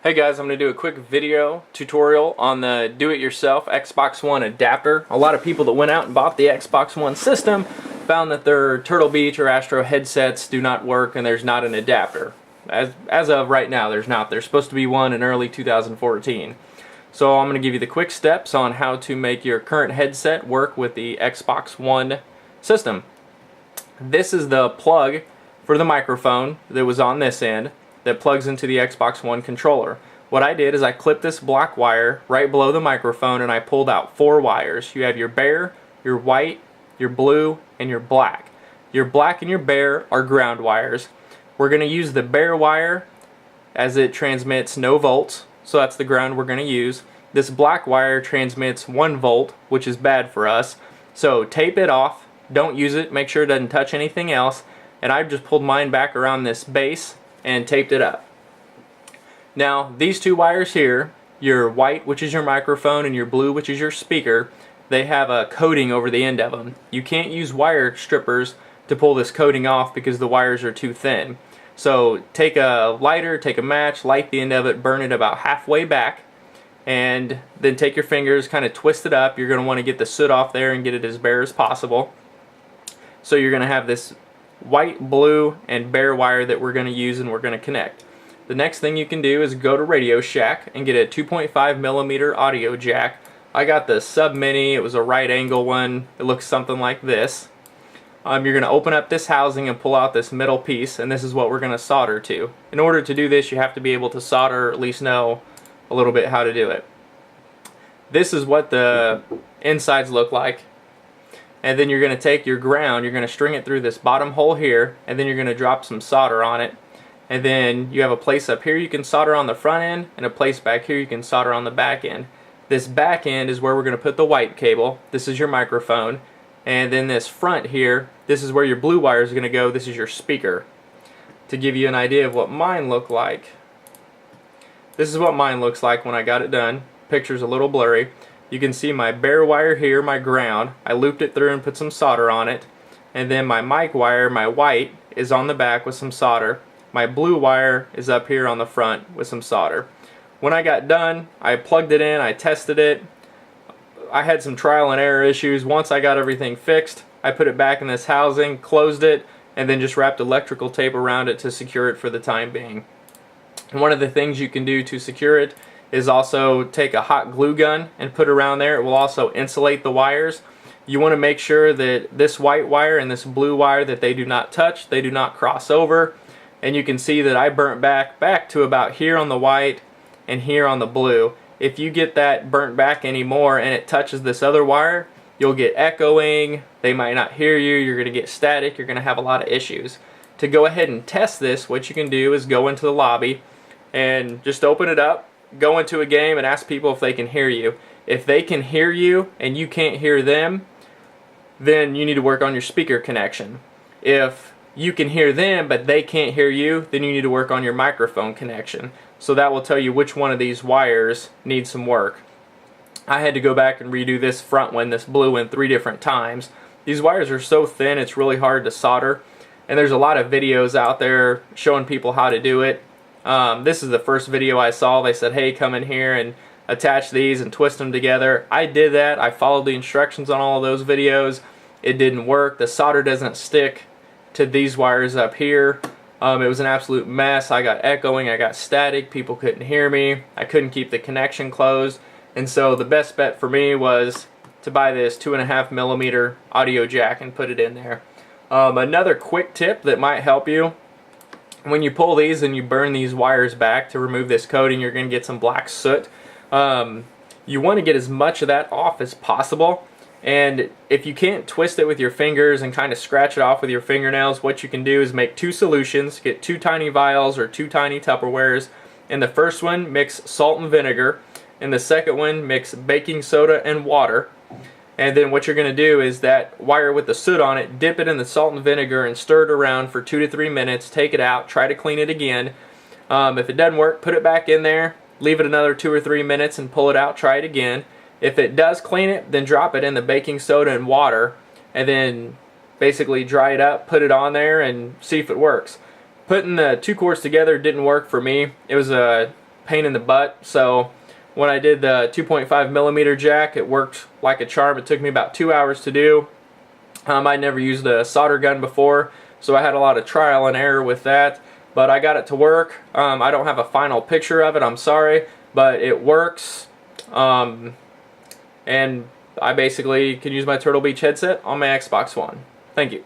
Hey guys, I'm going to do a quick video tutorial on the do-it-yourself Xbox One adapter. A lot of people that went out and bought the Xbox One system found that their Turtle Beach or Astro headsets do not work and there's not an adapter. As of right now, there's not. There's supposed to be one in early 2014. So I'm going to give you the quick steps on how to make your current headset work with the Xbox One system. This is the plug for the microphone that was on this end that plugs into the Xbox One controller. What I did is I clipped this black wire right below the microphone and I pulled out 4 wires. You have your bare, your white, your blue, and your black. Your black and your bare are ground wires. We're going to use the bare wire as it transmits no volts, so that's the ground we're going to use. This black wire transmits 1 volt, which is bad for us. So tape it off, don't use it, make sure it doesn't touch anything else. And I've just pulled mine back around this base and taped it up. Now these 2 wires here, your white, which is your microphone, and your blue, which is your speaker, they have a coating over the end of them. You can't use wire strippers to pull this coating off because the wires are too thin. So take a lighter, take a match, light the end of it, burn it about halfway back, and then take your fingers, kind of twist it up. You're going to want to get the soot off there and get it as bare as possible. So you're going to have this white, blue, and bare wire that we're going to use and we're going to connect. The next thing you can do is go to Radio Shack and get a 2.5mm audio jack. I got the Sub Mini. It was a right angle one. It looks something like this. You're going to open up this housing and pull out this middle piece, and this is what we're going to solder to. In order to do this, you have to be able to solder, or at least know a little bit how to do it. This is what the insides look like. And then you're going to take your ground, you're going to string it through this bottom hole here, and then you're going to drop some solder on it. And then you have a place up here you can solder on the front end, and a place back here you can solder on the back end. This back end is where we're going to put the white cable. This is your microphone. And then this front here, this is where your blue wire is going to go. This is your speaker. To give you an idea of what mine look like, this is what mine looks like when I got it done. Picture's a little blurry. You can see my bare wire here, my ground. I looped it through and put some solder on it. And then my mic wire, my white, is on the back with some solder. My blue wire is up here on the front with some solder. When I got done, I plugged it in, I tested it. I had some trial and error issues. Once I got everything fixed, I put it back in this housing, closed it, and then just wrapped electrical tape around it to secure it for the time being. And one of the things you can do to secure it is also take a hot glue gun and put around there. It will also insulate the wires. You want to make sure that this white wire and this blue wire, that they do not touch, they do not cross over. And you can see that I burnt back to about here on the white and here on the blue. If you get that burnt back anymore and it touches this other wire, you'll get echoing, they might not hear you, you're going to get static, you're going to have a lot of issues. To go ahead and test this, what you can do is go into the lobby and just open it up, go into a game and ask people if they can hear you. If they can hear you and you can't hear them, then you need to work on your speaker connection. If you can hear them but they can't hear you, then you need to work on your microphone connection. So that will tell you which one of these wires needs some work. I had to go back and redo this front one, this blue one, 3 different times. These wires are so thin it's really hard to solder, and there's a lot of videos out there showing people how to do it. This is the first video I saw. They said, hey, come in here and attach these and twist them together. I did that. I followed the instructions on all of those videos. It didn't work. The solder doesn't stick to these wires up here. It was an absolute mess. I got echoing, I got static, people couldn't hear me, I couldn't keep the connection closed, and so the best bet for me was to buy this 2.5mm audio jack and put it in there. Another quick tip that might help you: when you pull these and you burn these wires back to remove this coating, you're going to get some black soot. You want to get as much of that off as possible. And if you can't twist it with your fingers and kind of scratch it off with your fingernails, what you can do is make 2 solutions. Get 2 tiny vials or 2 tiny Tupperwares. In the first one, mix salt and vinegar. In the second one, mix baking soda and water. And then what you're going to do is that wire with the soot on it, dip it in the salt and vinegar and stir it around for 2 to 3 minutes. Take it out, try to clean it again. If it doesn't work, put it back in there, leave it another 2 or 3 minutes and pull it out, try it again. If it does clean it, then drop it in the baking soda and water, and then basically dry it up, put it on there, and see if it works. Putting the 2 cords together didn't work for me. It was a pain in the butt. So when I did the 2.5mm jack, it worked like a charm. It took me about 2 hours to do. I'd never used a solder gun before, so I had a lot of trial and error with that, but I got it to work. I don't have a final picture of it, I'm sorry, but it works. And I basically can use my Turtle Beach headset on my Xbox One. Thank you.